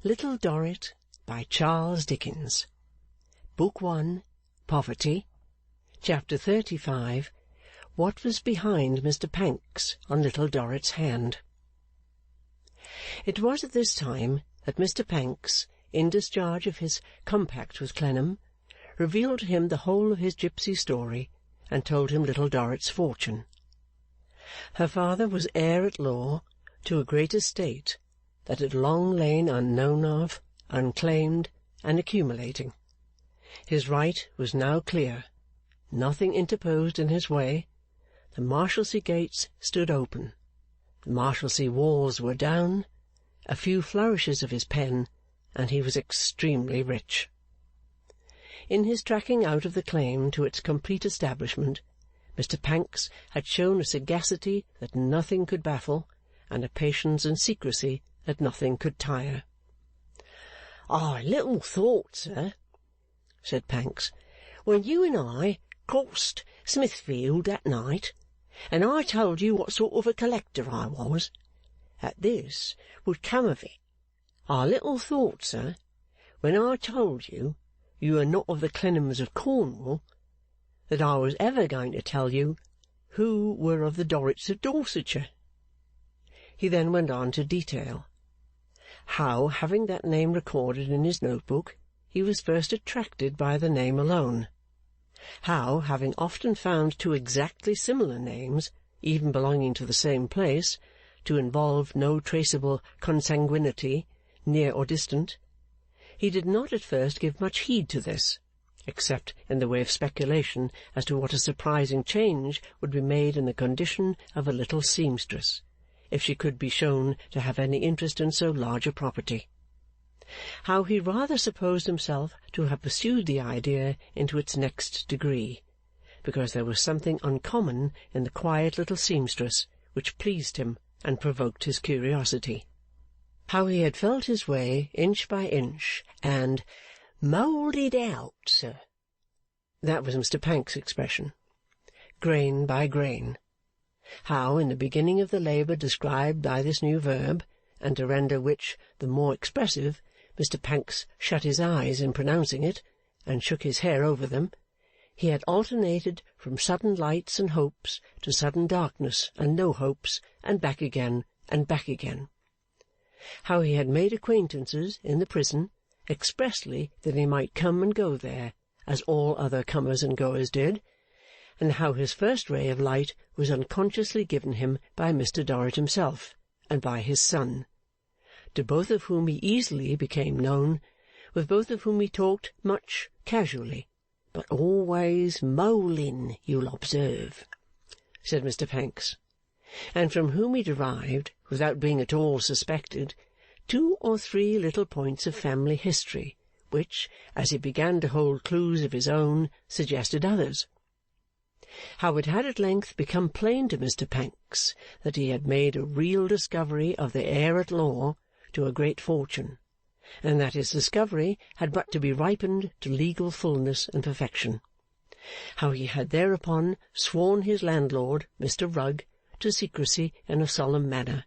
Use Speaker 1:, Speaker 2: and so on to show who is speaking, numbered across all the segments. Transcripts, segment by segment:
Speaker 1: Little Dorrit by Charles Dickens. Book 1, Poverty. Chapter 35. What was behind Mr Pancks on Little Dorrit's hand. It was at this time that Mr Pancks, in discharge of his compact with Clennam, revealed to him the whole of his gipsy story, and told him Little Dorrit's fortune. Her father was heir at law to a great estate that had long lain unknown of, unclaimed, and accumulating. His right was now clear, nothing interposed in his way, the Marshalsea gates stood open, the Marshalsea walls were down, a few flourishes of his pen, and he was extremely rich. In his tracking out of the claim to its complete establishment, Mr Pancks had shown a sagacity that nothing could baffle, and a patience and secrecy that nothing could tire. "I little thought, sir," said Pancks, "when you and I crossed Smithfield that night, and I told you what sort of a collector I was, that this would come of it. I little thought, sir, when I told you you were not of the Clennams of Cornwall, that I was ever going to tell you who were of the Dorrits of Dorsetshire." He then went on to detail how, having that name recorded in his note-book, he was first attracted by the name alone; how, having often found two exactly similar names, even belonging to the same place, to involve no traceable consanguinity, near or distant, he did not at first give much heed to this, except in the way of speculation as to what a surprising change would be made in the condition of a little seamstress, if she could be shown to have any interest in so large a property; how he rather supposed himself to have pursued the idea into its next degree, because there was something uncommon in the quiet little seamstress which pleased him and provoked his curiosity; how he had felt his way inch by inch, and "moulded out, sir" (that was Mr Pancks's expression), grain by grain; how, in the beginning of the labour described by this new verb, and to render which the more expressive, Mr Pancks shut his eyes in pronouncing it, and shook his hair over them, he had alternated from sudden lights and hopes to sudden darkness and no hopes, and back again and back again; how he had made acquaintances in the prison, expressly that he might come and go there, as all other comers and goers did; and how his first ray of light was unconsciously given him by Mr Dorrit himself, and by his son, to both of whom he easily became known, with both of whom he talked much casually, but always molin, you'll observe, said Mr Pancks, and from whom he derived, without being at all suspected, 2 or 3 little points of family history, which, as he began to hold clues of his own, suggested others; how it had at length become plain to Mr Pancks that he had made a real discovery of the heir at law to a great fortune, and that his discovery had but to be ripened to legal fullness and perfection; how he had thereupon sworn his landlord, Mr Rugg, to secrecy in a solemn manner,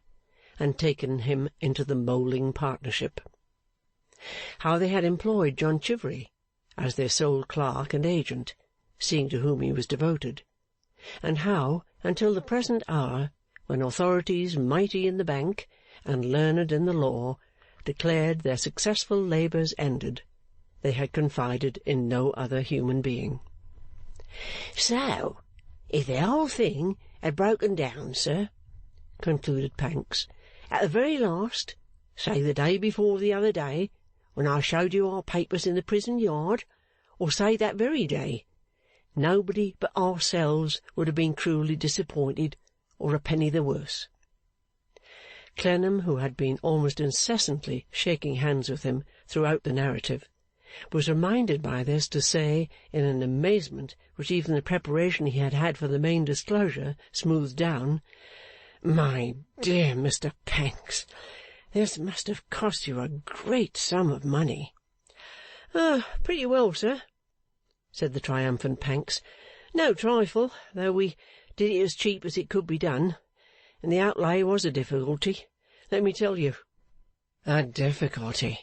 Speaker 1: and taken him into the Moleing partnership; how they had employed John Chivery as their sole clerk and agent, seeing to whom he was devoted; and how, until the present hour, when authorities mighty in the bank and learned in the law declared their successful labours ended, they had confided in no other human being. "So, if the whole thing had broken down, sir," concluded Pancks, "at the very last, say the day before the other day, when I showed you our papers in the prison yard, or say that very day, nobody but ourselves would have been cruelly disappointed, or a penny the worse." Clennam, who had been almost incessantly shaking hands with him throughout the narrative, was reminded by this to say, in an amazement which even the preparation he had had for the main disclosure smoothed down, "My dear Mr Pancks, this must have cost you a great sum of money." "Pretty well, sir," said the triumphant Pancks. "No trifle, though we did it as cheap as it could be done, and the outlay was a difficulty, let me tell you." 'A difficulty,'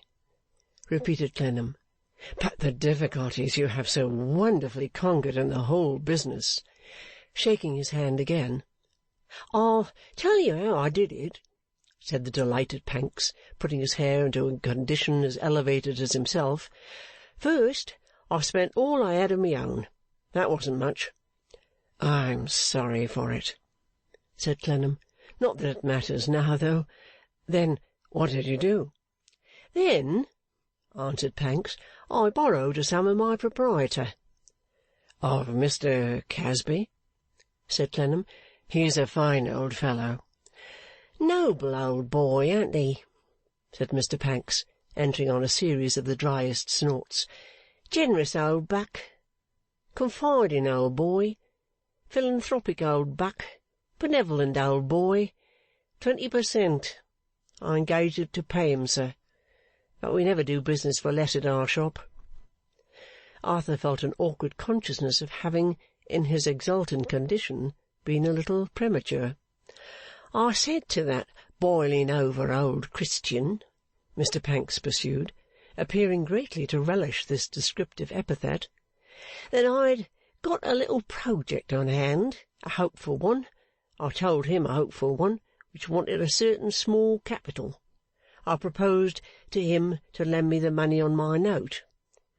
Speaker 1: repeated Clennam. 'But the difficulties you have so wonderfully conquered in the whole business,' shaking his hand again. 'I'll tell you how I did it,' said the delighted Pancks, putting his hair into a condition as elevated as himself. 'First, I spent all I had of my own. That wasn't much.' 'I'm sorry for it,' said Clennam. 'Not that it matters now, though. Then what did you do?' 'Then,' answered Pancks, 'I borrowed a sum of my proprietor.' 'Of Mr Casby?' said Clennam. 'He's a fine old fellow.' 'Noble old boy, an't he?' said Mr Pancks, entering on a series of the driest snorts. 'Generous old buck. Confiding old boy. Philanthropic old buck. Benevolent old boy. 20%. I engaged to pay him, sir. But we never do business for less at our shop.' Arthur felt an awkward consciousness of having, in his exultant condition, been a little premature. 'I said to that boiling over old Christian,' Mr Pancks pursued, appearing greatly to relish this descriptive epithet, 'that I'd got a little project on hand, a hopeful one. I told him a hopeful one, which wanted a certain small capital. I proposed to him to lend me the money on my note,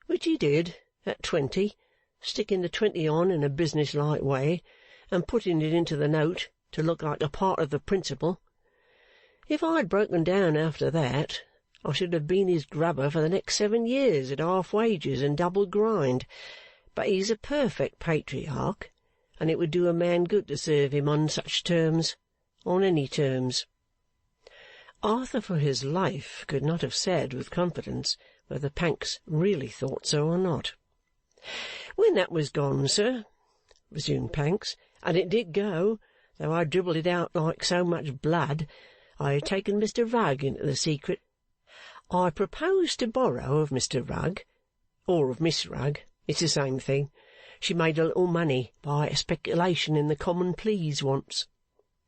Speaker 1: which he did, at 20, sticking the 20 on in a business-like way, and putting it into the note to look like a part of the principal. If I had broken down after that, I should have been his grubber for the next 7 years at half wages and double grind. But he's a perfect patriarch, and it would do a man good to serve him on such terms, on any terms.' Arthur for his life could not have said with confidence whether Pancks really thought so or not. 'When that was gone, sir,' resumed Pancks, 'and it did go, though I dribbled it out like so much blood, I had taken Mr Rugg into the secret. I proposed to borrow of Mr Rugg, or of Miss Rugg, it's the same thing. She made a little money by a speculation in the Common Pleas once.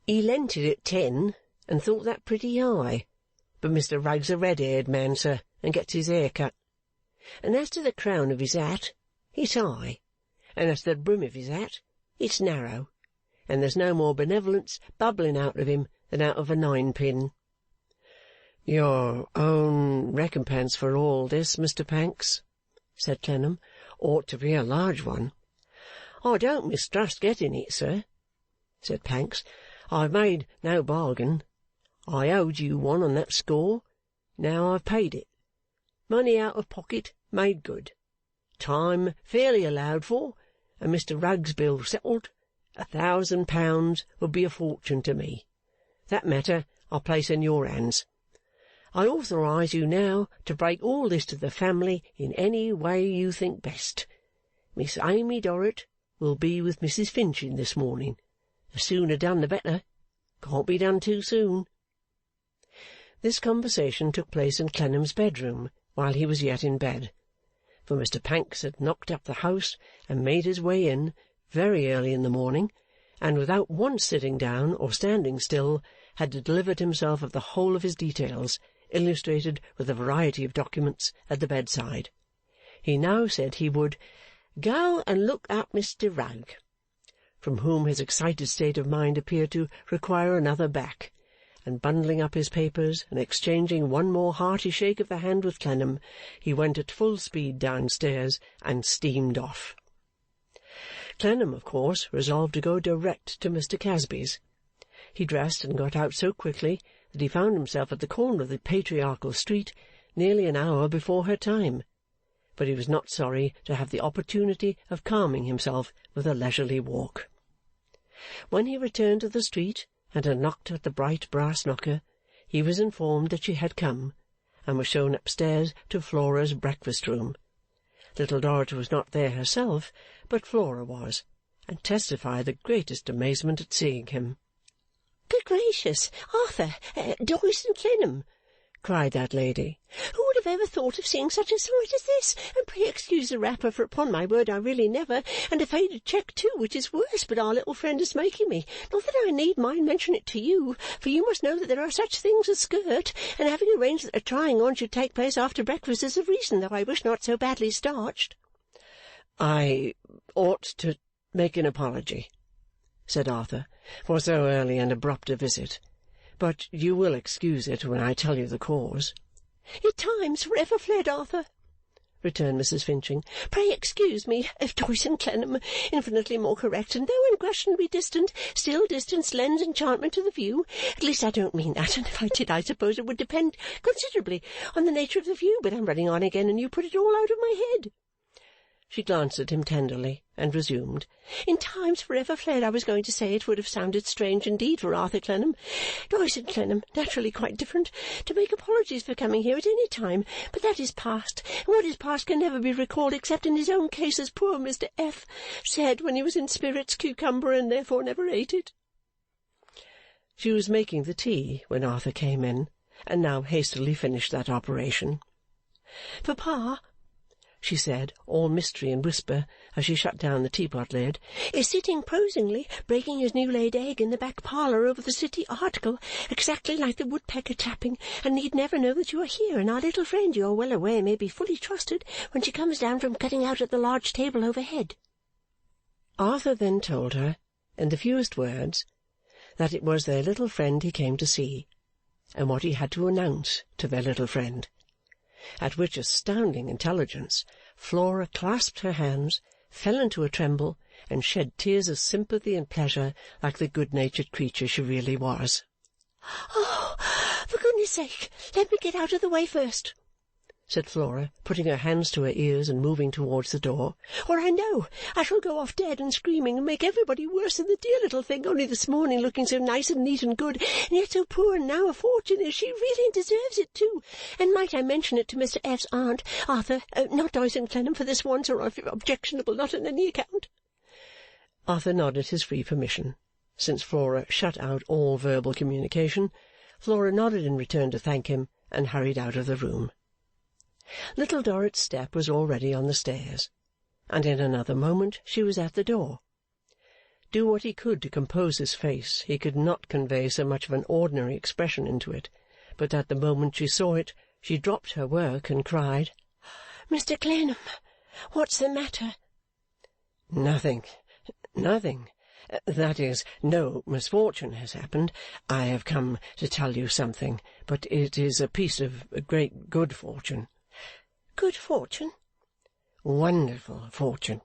Speaker 1: He lent it at 10, and thought that pretty high. But Mr Rugg's a red-haired man, sir, and gets his hair cut. And as to the crown of his hat, it's high, and as to the brim of his hat, it's narrow, and there's no more benevolence bubbling out of him than out of a ninepin.' 'Your own recompense for all this, Mr Pancks,' said Clennam, 'ought to be a large one.' 'I don't mistrust getting it, sir,' said Pancks. 'I've made no bargain. I owed you one on that score. Now I've paid it. Money out of pocket made good. Time fairly allowed for, and Mr Rugg's bill settled. £1,000 would be a fortune to me. That matter I place in your hands. I authorise you now to break all this to the family in any way you think best. Miss Amy Dorrit will be with Mrs Finching this morning. The sooner done the better. Can't be done too soon.' This conversation took place in Clennam's bedroom while he was yet in bed, for Mr Pancks had knocked up the house and made his way in, very early in the morning, and without once sitting down or standing still, had delivered himself of the whole of his details, illustrated with a variety of documents, at the bedside. He now said he would 'go and look up Mr Rugg,' from whom his excited state of mind appeared to require another back, and bundling up his papers and exchanging one more hearty shake of the hand with Clennam, he went at full speed downstairs and steamed off. Clennam, of course, resolved to go direct to Mr Casby's. He dressed and got out so quickly that he found himself at the corner of the patriarchal street nearly an hour before her time, but he was not sorry to have the opportunity of calming himself with a leisurely walk. When he returned to the street and had knocked at the bright brass knocker, he was informed that she had come, and was shown upstairs to Flora's breakfast-room. Little Dorrit was not there herself, but Flora was, and testified the greatest amazement at seeing him. 'Good gracious, Arthur! Doyce and Clennam!' cried that lady. "Who would have ever thought of seeing such a sight as this? And pray excuse the wrapper, for upon my word I really never, and a faded cheque too, which is worse, but our little friend is making me. Not that I need mind mention it to you, for you must know that there are such things as skirt, and having arranged that a trying on should take place after breakfast is the reason, though I wish not so badly starched." "I ought to make an apology," said Arthur, "for so early and abrupt a visit, but you will excuse it when I tell you the cause." "Your time's for ever fled, Arthur," returned Mrs. Finching. "Pray excuse me if Doyce and Clennam infinitely more correct, and though unquestionably distant, still distance lends enchantment to the view. At least I don't mean that, and if I did I suppose it would depend considerably on the nature of the view, but I'm running on again, and you put it all out of my head." She glanced at him tenderly, and resumed. "In times for ever fled, I was going to say it would have sounded strange indeed for Arthur Clennam, Doyce and Clennam, naturally quite different, to make apologies for coming here at any time, but that is past, and what is past can never be recalled except in his own case, as poor Mr. F. said when he was in spirits, cucumber, and therefore never ate it." She was making the tea when Arthur came in, and now hastily finished that operation. "Papa," she said, all mystery and whisper, as she shut down the teapot lid, "is sitting prosingly breaking his new-laid egg in the back parlour over the City article, exactly like the woodpecker tapping, and need never know that you are here, and our little friend, you are well aware, may be fully trusted when she comes down from cutting out at the large table overhead." Arthur then told her, in the fewest words, that it was their little friend he came to see, and what he had to announce to their little friend. At which astounding intelligence, Flora clasped her hands, fell into a tremble, and shed tears of sympathy and pleasure like the good-natured creature she really was. "Oh, for goodness' sake, let me get out of the way first," said Flora, putting her hands to her ears and moving towards the door, "or I know I shall go off dead and screaming, and make everybody worse than the dear little thing only this morning looking so nice and neat and good, and yet so poor and now a fortune is. She really deserves it too. And might I mention it to Mr. F.'s aunt, Arthur, not Doyce and Clennam, for this once, or objectionable not on any account?" Arthur nodded his free permission. Since Flora shut out all verbal communication, Flora nodded in return to thank him, and hurried out of the room. Little Dorrit's step was already on the stairs, and in another moment she was at the door. Do what he could to compose his face, he could not convey so much of an ordinary expression into it, but at the moment she saw it, she dropped her work and cried, "Mr. Clennam, what's the matter?" "Nothing, nothing. That is, no misfortune has happened. I have come to tell you something, but it is a piece of great good fortune." "Good fortune?" "Wonderful fortune."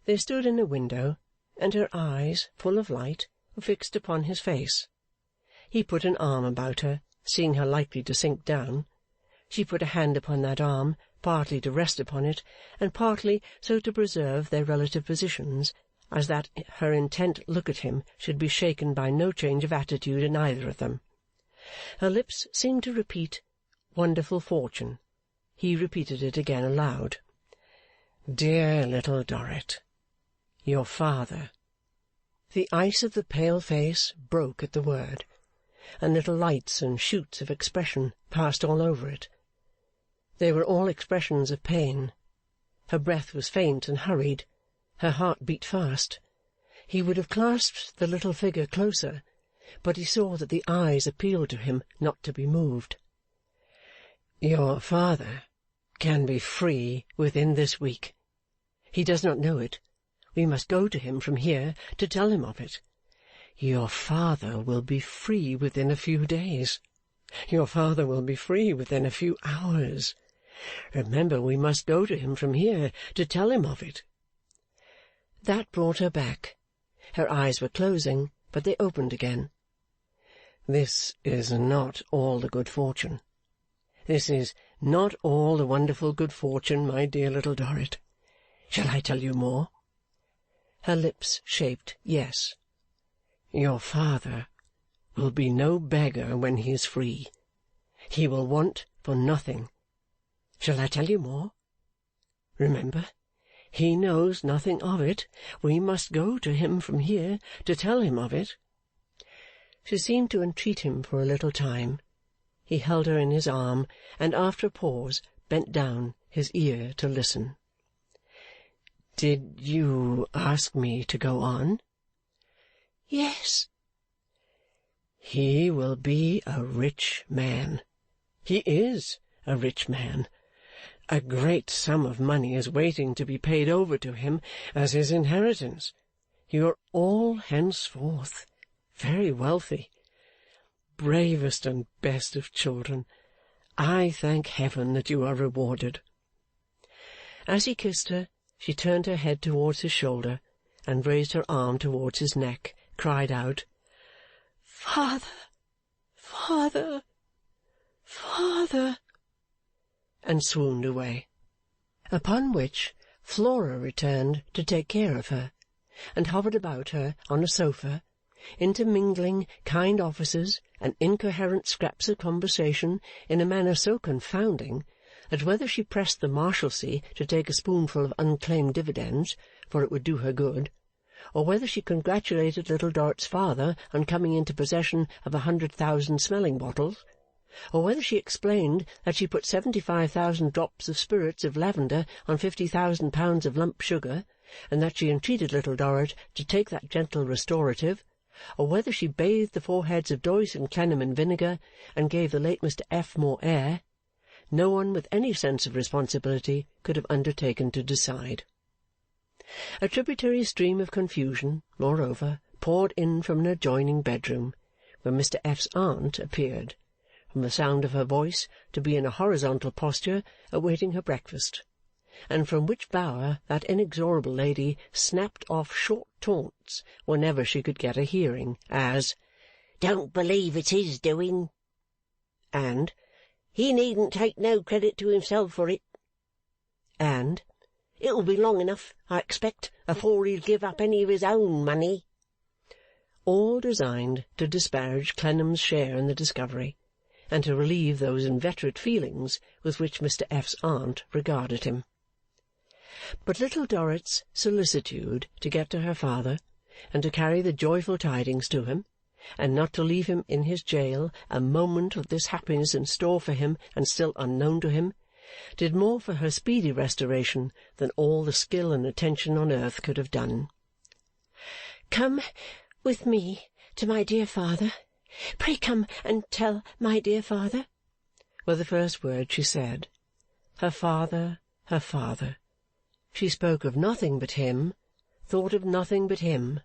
Speaker 1: They stood in a window, and her eyes, full of light, were fixed upon his face. He put an arm about her, seeing her likely to sink down. She put a hand upon that arm, partly to rest upon it, and partly so to preserve their relative positions, as that her intent look at him should be shaken by no change of attitude in either of them. Her lips seemed to repeat, "Wonderful fortune." He repeated it again aloud. "Dear Little Dorrit, your father." The ice of the pale face broke at the word, and little lights and shoots of expression passed all over it. They were all expressions of pain. Her breath was faint and hurried. Her heart beat fast. He would have clasped the little figure closer, but he saw that the eyes appealed to him not to be moved. "Your father can be free within this week. He does not know it. We must go to him from here to tell him of it. Your father will be free within a few days. Your father will be free within a few hours. Remember, we must go to him from here to tell him of it." That brought her back. Her eyes were closing, but they opened again. "This is not all the good fortune. This is not all the wonderful good fortune, my dear Little Dorrit. Shall I tell you more?" Her lips shaped yes. "Your father will be no beggar when he is free. He will want for nothing. Shall I tell you more? Remember, he knows nothing of it. We must go to him from here to tell him of it." She seemed to entreat him for a little time, he held her in his arm, and after a pause bent down his ear to listen. "Did you ask me to go on?"
Speaker 2: "Yes."
Speaker 1: "He will be a rich man. He is a rich man. A great sum of money is waiting to be paid over to him as his inheritance. You are all henceforth very wealthy. Bravest and best of children, I thank heaven that you are rewarded." As he kissed her, she turned her head towards his shoulder, and raised her arm towards his neck, cried out, "Father, father, father!" and swooned away. Upon which Flora returned to take care of her, and hovered about her on a sofa, intermingling kind offices and incoherent scraps of conversation in a manner so confounding that whether she pressed the Marshalsea to take a spoonful of unclaimed dividends, for it would do her good, or whether she congratulated Little Dorrit's father on coming into possession of 100,000 smelling bottles, or whether she explained that she put 75,000 drops of spirits of lavender on 50,000 pounds of lump sugar, and that she entreated Little Dorrit to take that gentle restorative, or whether she bathed the foreheads of Doyce and Clennam in vinegar, and gave the late Mr. F. more air, no one with any sense of responsibility could have undertaken to decide. A tributary stream of confusion, moreover, poured in from an adjoining bedroom, where Mr. F.'s aunt appeared, from the sound of her voice, to be in a horizontal posture awaiting her breakfast, and from which bower that inexorable lady snapped off short taunts whenever she could get a hearing, as, "Don't believe it's his doing," and "He needn't take no credit to himself for it," and "It'll be long enough, I expect, afore he'll give up any of his own money," all designed to disparage Clennam's share in the discovery, and to relieve those inveterate feelings with which Mr. F.'s aunt regarded him. But Little Dorrit's solicitude to get to her father, and to carry the joyful tidings to him, and not to leave him in his jail a moment with this happiness in store for him and still unknown to him, did more for her speedy restoration than all the skill and attention on earth could have done.
Speaker 2: "Come with me to my dear father. Pray come and tell my dear father,"
Speaker 1: were the first words she said. Her father, her father. She spoke of nothing but him, thought of nothing but him,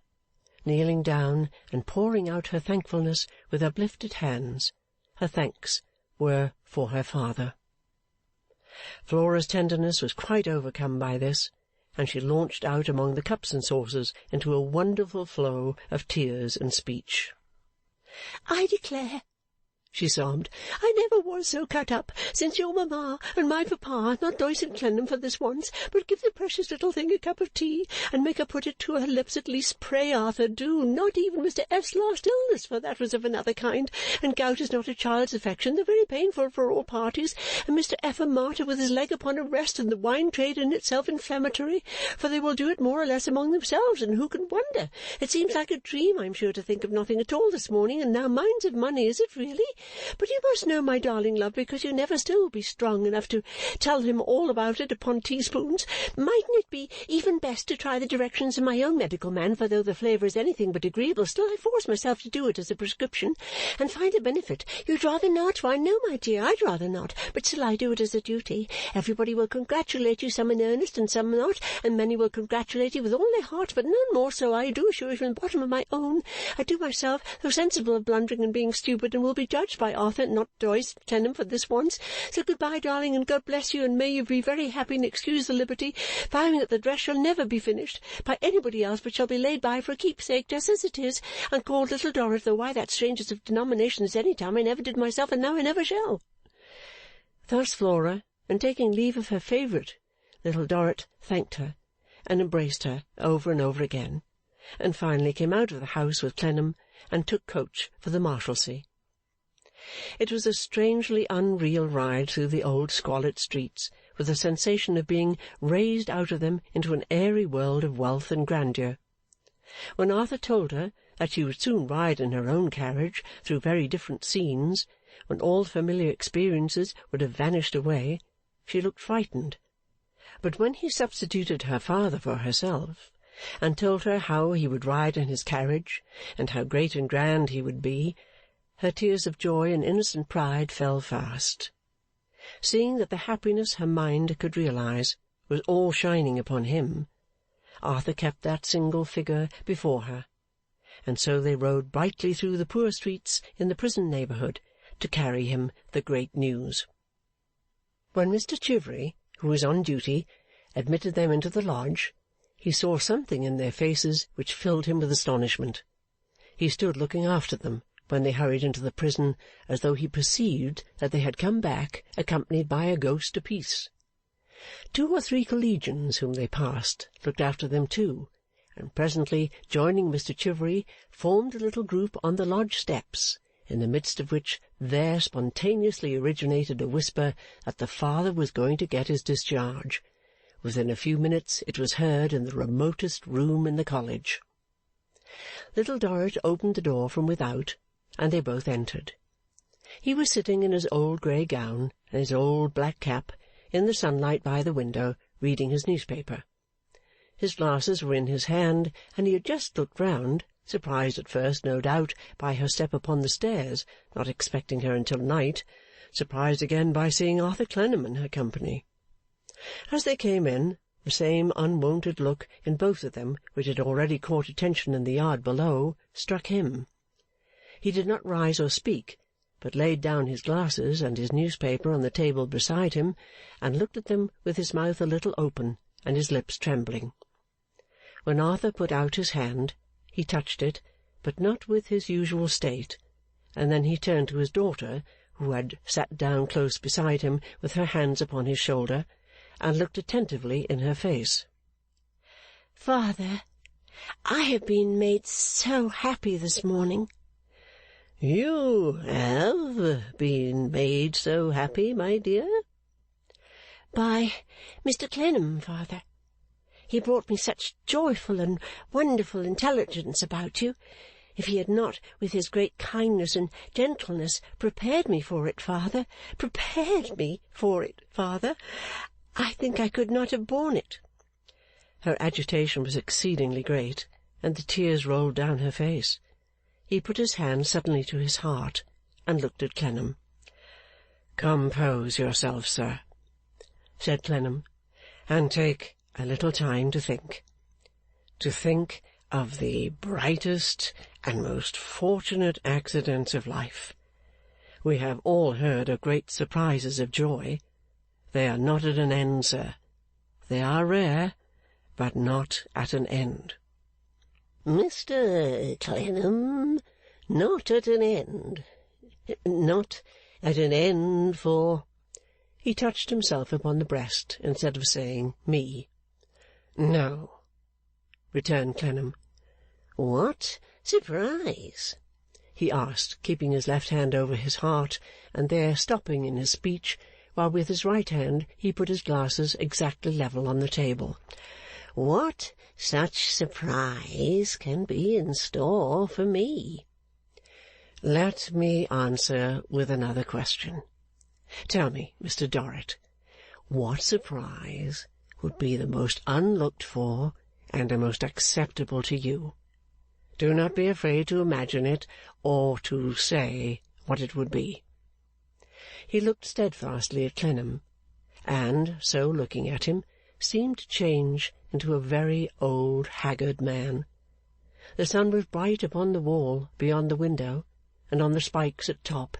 Speaker 1: kneeling down and pouring out her thankfulness with uplifted hands. Her thanks were for her father. Flora's tenderness was quite overcome by this, and she launched out among the cups and saucers into a wonderful flow of tears and speech.
Speaker 2: "I declare," she sobbed, "I never was so cut up since your mamma and my papa, not Doyce and Clennam for this once, but give the precious little thing a cup of tea, and make her put it to her lips at least. Pray, Arthur, do. Not even Mr. F.'s last illness, for that was of another kind, and gout is not a child's affection, though very painful for all parties, and Mr. F. a martyr with his leg upon a rest, and the wine trade in itself inflammatory, for they will do it more or less among themselves, and who can wonder? It seems like a dream, I am sure, to think of nothing at all this morning, and now mine's of money, is it really? But you must know, my darling love, because you never still will be strong enough to tell him all about it upon teaspoons, mightn't it be even best to try the directions of my own medical man, for though the flavour is anything but agreeable, still I force myself to do it as a prescription, and find a benefit. You'd rather not, why no, my dear, I'd rather not, but still I do it as a duty. Everybody will congratulate you, some in earnest and some not, and many will congratulate you with all their hearts, but none more so, I do assure you, from the bottom of my own. I do myself, though sensible of blundering and being stupid, and will be judged by Arthur, not Doyce, Clennam, for this once. So good-bye, darling, and God bless you, and may you be very happy, and excuse the liberty, finding that the dress shall never be finished by anybody else, but shall be laid by for a keepsake, just as it is, and called Little Dorrit, though why that strangest of denominations any time I never did myself, and now I never shall." Thus Flora, in taking leave of her favourite, Little Dorrit thanked her, and embraced her over and over again, and finally came out of the house with Clennam, and took coach for the Marshalsea. It was a strangely unreal ride through the old squalid streets, with a sensation of being raised out of them into an airy world of wealth and grandeur. When Arthur told her that she would soon ride in her own carriage through very different scenes,
Speaker 1: when all familiar experiences would have vanished away, she looked frightened. But when he substituted her father for herself, and told her how he would ride in his carriage, and how great and grand he would be, her tears of joy and innocent pride fell fast. Seeing that the happiness her mind could realize was all shining upon him, Arthur kept that single figure before her, and so they rode brightly through the poor streets in the prison neighbourhood to carry him the great news. When Mr Chivery, who was on duty, admitted them into the lodge, he saw something in their faces which filled him with astonishment. He stood looking after them when they hurried into the prison, as though he perceived that they had come back accompanied by a ghost apiece. 2 or 3 collegians whom they passed looked after them too, and presently, joining Mr Chivery, formed a little group on the lodge steps, in the midst of which there spontaneously originated a whisper that the father was going to get his discharge. Within a few minutes it was heard in the remotest room in the college. Little Dorrit opened the door from without, and they both entered. He was sitting in his old grey gown and his old black cap, in the sunlight by the window, reading his newspaper. His glasses were in his hand, and he had just looked round, surprised at first, no doubt, by her step upon the stairs, not expecting her until night, surprised again by seeing Arthur Clennam in her company. As they came in, the same unwonted look in both of them which had already caught attention in the yard below struck him. He did not rise or speak, but laid down his glasses and his newspaper on the table beside him, and looked at them with his mouth a little open and his lips trembling. When Arthur put out his hand, he touched it, but not with his usual state, and then he turned to his daughter, who had sat down close beside him with her hands upon his shoulder, and looked attentively in her face.
Speaker 2: "Father, I have been made so happy this morning."
Speaker 1: "You have been made so happy, my dear?"
Speaker 2: "By Mr Clennam, father. He brought me such joyful and wonderful intelligence about you. If he had not, with his great kindness and gentleness, prepared me for it, father, I think I could not have borne it." Her agitation was exceedingly great, and the tears rolled down her face. He put his hand suddenly to his heart, and looked at Clennam. "Compose yourself, sir," said Clennam, "and take a little time to think. To think of the brightest and most fortunate accidents of life. We have all heard of great surprises of joy. They are not at an end, sir. They are rare, but not at an end." "Mr Clennam, not at an end. Not at an end for—"
Speaker 1: He touched himself upon the breast instead of saying me. "No," returned Clennam.
Speaker 2: "What surprise?"
Speaker 1: he asked, keeping his left hand over his heart, and there stopping in his speech, while with his right hand he put his glasses exactly level on the table.
Speaker 2: "What such surprise can be in store for me?"
Speaker 1: "Let me answer with another question. Tell me, Mr Dorrit, what surprise would be the most unlooked for and the most acceptable to you? Do not be afraid to imagine it, or to say what it would be." He looked steadfastly at Clennam, and, so looking at him, seemed to change into a very old haggard man. The sun was bright upon the wall beyond the window, and on the spikes at top.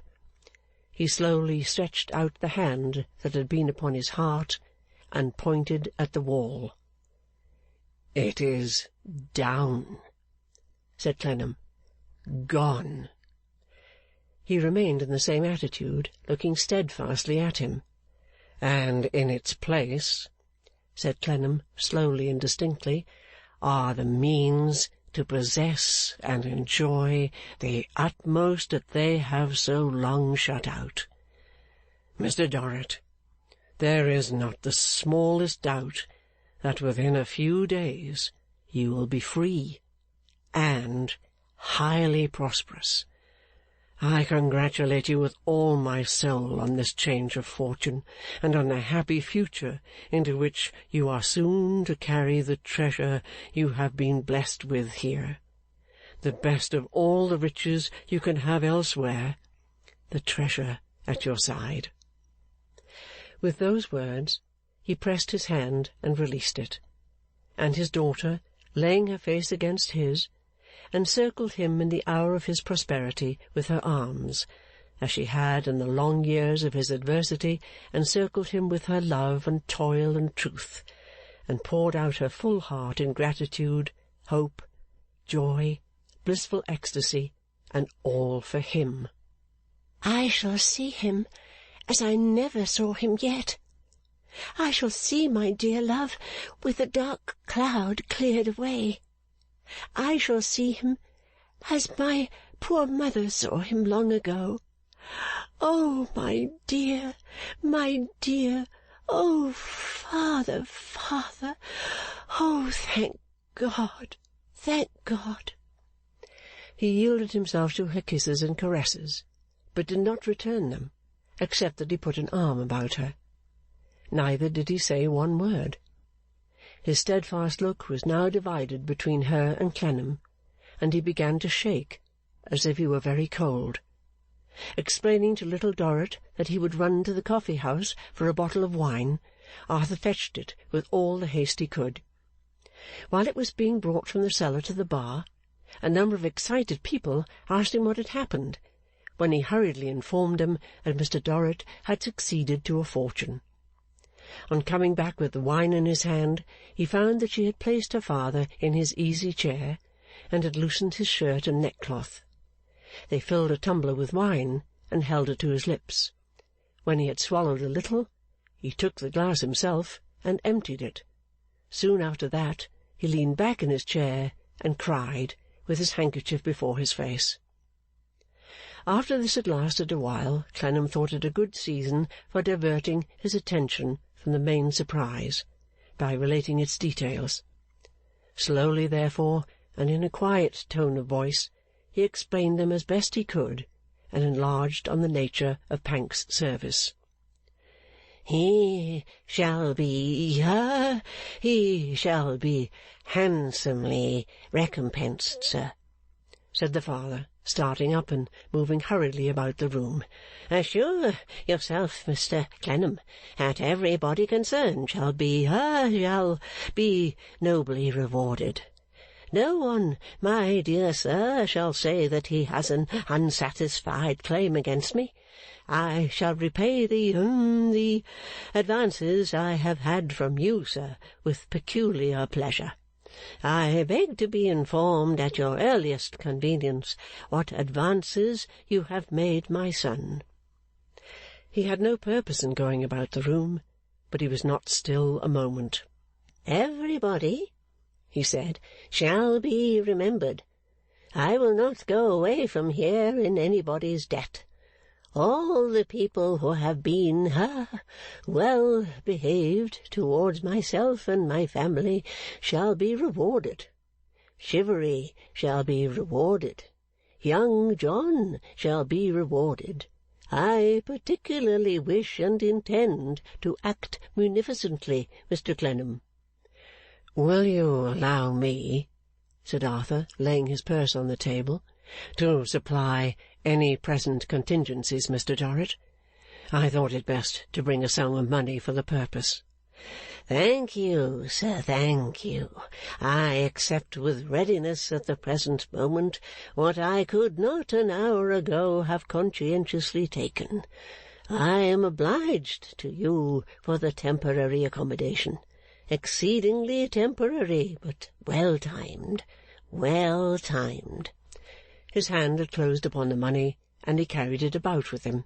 Speaker 1: He slowly stretched out the hand that had been upon his heart, and pointed at the wall. "It is down," said Clennam. "Gone." He remained in the same attitude, looking steadfastly at him. "And in its place," said Clennam, slowly and distinctly, "are the means to possess and enjoy the utmost that they have so long shut out. Mr Dorrit, there is not the smallest doubt that within a few days you will be free and highly prosperous. I congratulate you with all my soul on this change of fortune, and on the happy future into which you are soon to carry the treasure you have been blessed with here, the best of all the riches you can have elsewhere, the treasure at your side." With those words he pressed his hand and released it, and his daughter, laying her face against his, encircled him in the hour of his prosperity with her arms, as she had in the long years of his adversity encircled him with her love and toil and truth, and poured out her full heart in gratitude, hope, joy, blissful ecstasy, and all for him.
Speaker 2: "I shall see him as I never saw him yet. I shall see my dear love with the dark cloud cleared away. I shall see him as my poor mother saw him long ago. Oh, my dear, my dear! Oh, father, father! Oh, thank God, thank God!" He yielded himself to her kisses and caresses, but did not return them, except that he put an arm about her. Neither did he say one word. His steadfast look was now divided between her and Clennam, and he began to shake, as if he were very cold. Explaining to Little Dorrit that he would run to the coffee-house for a bottle of wine, Arthur fetched it with all the haste he could. While it was being brought from the cellar to the bar, a number of excited people asked him what had happened, when he hurriedly informed them that Mr. Dorrit had succeeded to a fortune. On coming back with the wine in his hand, he found that she had placed her father in his easy chair, and had loosened his shirt and neckcloth. They filled a tumbler with wine, and held it to his lips. When he had swallowed a little, he took the glass himself, and emptied it. Soon after that, he leaned back in his chair, and cried, with his handkerchief before his face. After this had lasted a while, Clennam thought it a good season for diverting his attention from the main surprise, by relating its details. Slowly, therefore, and in a quiet tone of voice, he explained them as best he could, and enlarged on the nature of Pancks's service. "He shall be handsomely recompensed, sir," said the father, starting up and moving hurriedly about the room. "Assure yourself, Mr. Clennam, that everybody concerned shall be nobly rewarded. No one, my dear sir, shall say that he has an unsatisfied claim against me. I shall repay the advances I have had from you, sir, with peculiar pleasure. I beg to be informed at your earliest convenience what advances you have made my son." He had no purpose in going about the room, but he was not still a moment. "Everybody," he said, "shall be remembered. I will not go away from here in anybody's debt. All the people who have been well behaved towards myself and my family shall be rewarded. Chivery shall be rewarded. Young John shall be rewarded. I particularly wish and intend to act munificently, Mr. Clennam." "Will you allow me," said Arthur, laying his purse on the table, "to supply any present contingencies, Mr. Dorrit? I thought it best to bring a sum of money for the purpose." "Thank you, sir, thank you. I accept with readiness at the present moment what I could not an hour ago have conscientiously taken. I am obliged to you for the temporary accommodation. Exceedingly temporary, but well timed, well timed." His hand had closed upon the money, and he carried it about with him.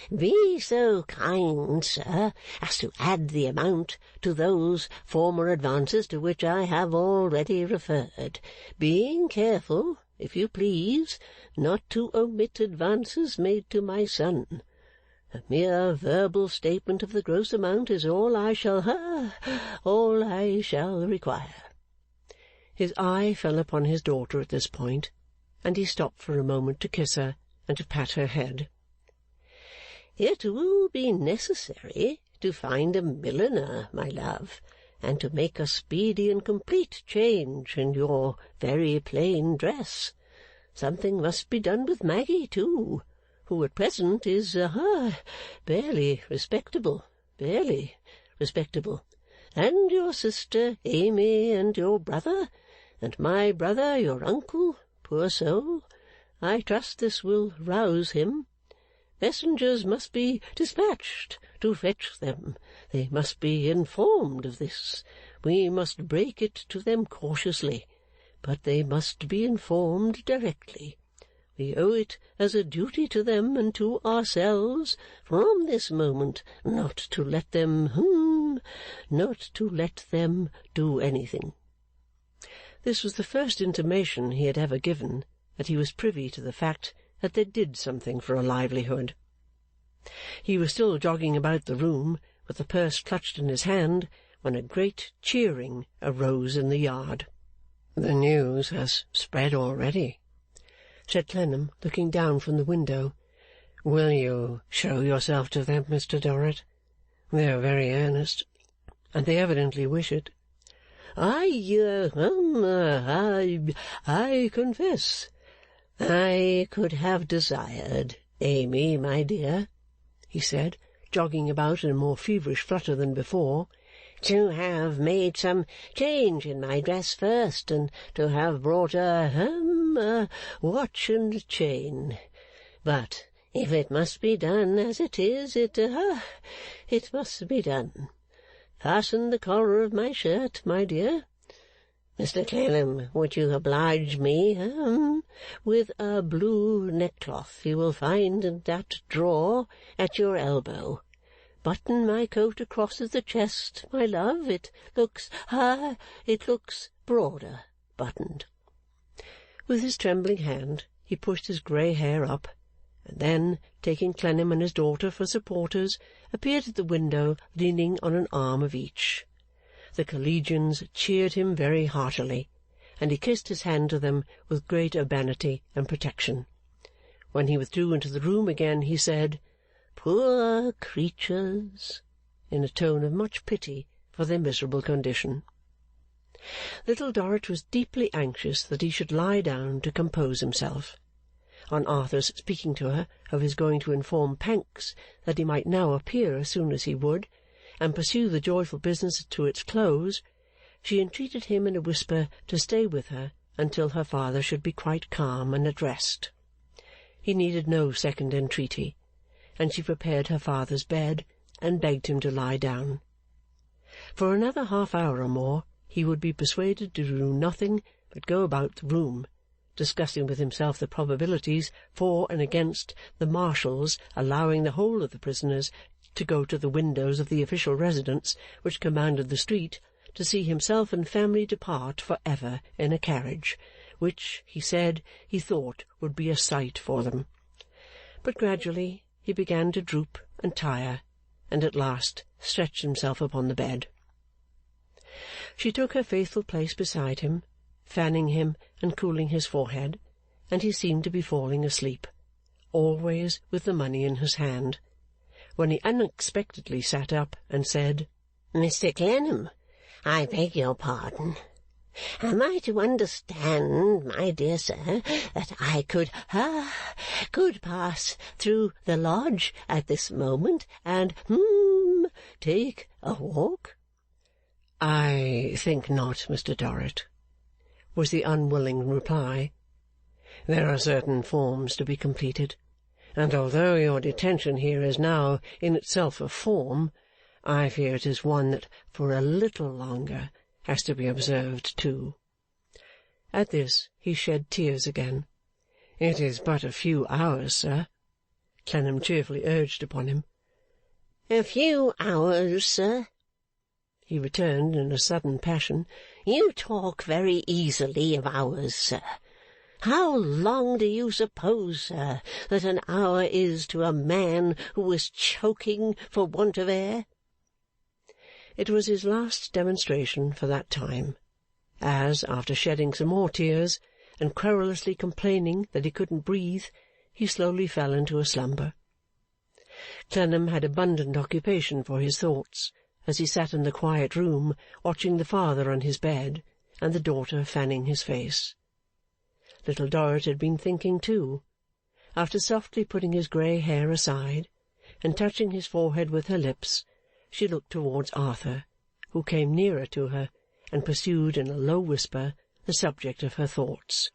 Speaker 2: "Be so kind, sir, as to add the amount to those former advances to which I have already referred, being careful, if you please, not to omit advances made to my son. A mere verbal statement of the gross amount is all I shall require." His eye fell upon his daughter at this point, and he stopped for a moment to kiss her
Speaker 1: and to pat her head.
Speaker 2: It will be necessary to find a milliner, my love, and to make a speedy and complete change in your very plain dress. Something must be done with Maggy, too, who at present is barely respectable, and your sister Amy, and your brother, and my brother, your uncle, poor soul. I trust this will rouse him. Messengers must be dispatched to fetch them. They must be informed of this. We must break it to them cautiously, but they must be informed directly. We owe it as a duty to them and to ourselves, from this moment, not to let them do anything.
Speaker 1: This was the first intimation he had ever given that he was privy to the fact that they did something for a livelihood. He was still jogging about the room, with the purse clutched in his hand, when a great cheering arose in the yard. "The news has spread already," said Clennam, looking down from the window. "Will you show yourself to them, Mr. Dorrit? They are very earnest, and they evidently wish it."
Speaker 2: I confess I could have desired, Amy, my dear," he said, jogging about in a more feverish flutter than before, "to have made some change in my dress first, and to have brought a watch and chain. But if it must be done as it is, it must be done. Fasten the collar of my shirt, my dear. Mr. Clennam, would you oblige me with a blue neckcloth you will find in that drawer at your elbow? Button my coat across at the chest, my love. It looks broader buttoned."
Speaker 1: With his trembling hand he pushed his grey hair up, and then, taking Clennam and his daughter for supporters, appeared at the window leaning on an arm of each. The collegians cheered him very heartily, and he kissed his hand to them with great urbanity and protection. When he withdrew into the room again, he said, "Poor creatures," in a tone of much pity for their miserable condition. Little Dorrit was deeply anxious that he should lie down to compose himself. On Arthur's speaking to her of his going to inform Pancks that he might now appear as soon as he would, and pursue the joyful business to its close, she entreated him in a whisper to stay with her until her father should be quite calm and at rest. He needed no second entreaty, and she prepared her father's bed, and begged him to lie down. For another half-hour or more he would be persuaded to do nothing but go about the room, discussing with himself the probabilities for and against the Marshal's allowing the whole of the prisoners to go to the windows of the official residence which commanded the street, to see himself and family depart for ever in a carriage, which, he said, he thought would be a sight for them. But gradually he began to droop and tire, and at last stretched himself upon the bed. She took her faithful place beside him, fanning him and cooling his forehead, and he seemed to be falling asleep, always with the money in his hand, when he unexpectedly sat up and said, "Mr. Clennam, I beg your pardon. Am I to understand, my dear sir, that I could pass through the lodge at this moment and take a walk?" "I think not, Mr. Dorrit," was the unwilling reply. "There are certain forms to be completed, and although your detention here is now in itself a form, I fear it is one that for a little longer has to be observed too." At this he shed tears again. "It is but a few hours, sir," Clennam cheerfully urged upon him.
Speaker 2: "A few hours, sir?" he returned in a sudden passion. "You talk very easily of hours, sir. How long do you suppose, sir, that an hour is to a man who is choking for want of air?"
Speaker 1: It was his last demonstration for that time, as, after shedding some more tears, and querulously complaining that he couldn't breathe, he slowly fell into a slumber. Clennam had abundant occupation for his thoughts, as he sat in the quiet room watching the father on his bed and the daughter fanning his face. Little Dorrit had been thinking too. After softly putting his grey hair aside, and touching his forehead with her lips, she looked towards Arthur, who came nearer to her, and pursued in a low whisper the subject of her thoughts.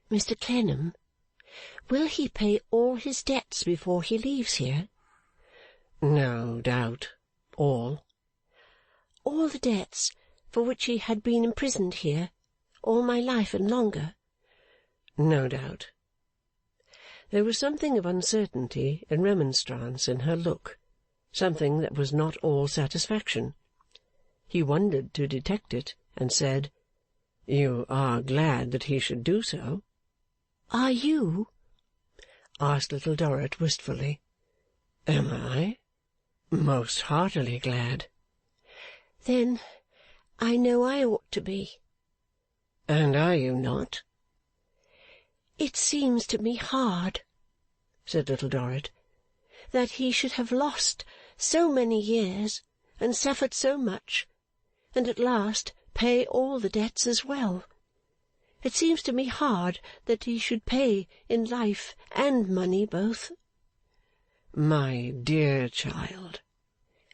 Speaker 2: Mr. Clennam, will he pay all his debts before he leaves here?
Speaker 1: No doubt. All.
Speaker 2: All the debts for which he had been imprisoned here all my life and longer?
Speaker 1: No doubt. There was something of uncertainty and remonstrance in her look, something that was not all satisfaction. He wondered to detect it, and said, "You are glad that he should do so?"
Speaker 2: "Are you?"
Speaker 1: asked Little Dorrit wistfully. "Am I? Most heartily glad."
Speaker 2: "Then I know I ought to be."
Speaker 1: "And are you not?"
Speaker 2: "It seems to me hard," said Little Dorrit, "that he should have lost so many years and suffered so much, and at last pay all the debts as well. It seems to me hard that he should pay in life and money both."
Speaker 1: "My dear child,"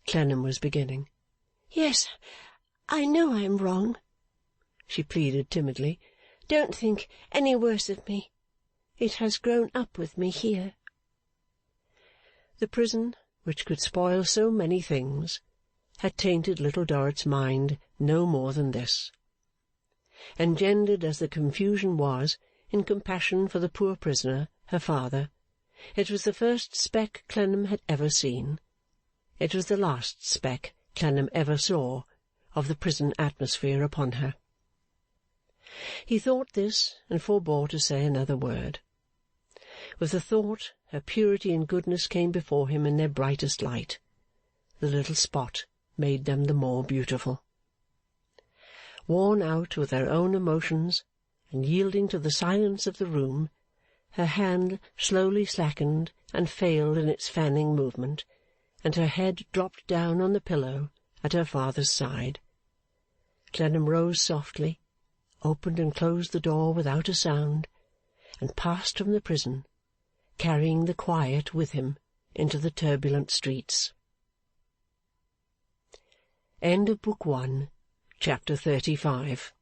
Speaker 1: Clennam was beginning.
Speaker 2: "Yes, I know I am wrong," she pleaded timidly. "Don't think any worse of me. It has grown up with me here."
Speaker 1: The prison, which could spoil so many things, had tainted Little Dorrit's mind no more than this. Engendered as the confusion was in compassion for the poor prisoner, her father, it was the first speck Clennam had ever seen. It was the last speck Clennam ever saw of the prison atmosphere upon her. He thought this, and forbore to say another word. With the thought, her purity and goodness came before him in their brightest light. The little spot made them the more beautiful. Worn out with her own emotions, and yielding to the silence of the room, her hand slowly slackened and failed in its fanning movement, and her head dropped down on the pillow at her father's side. Clennam rose softly, opened and closed the door without a sound, and passed from the prison, carrying the quiet with him into the turbulent streets. End of Book 1, Chapter 35.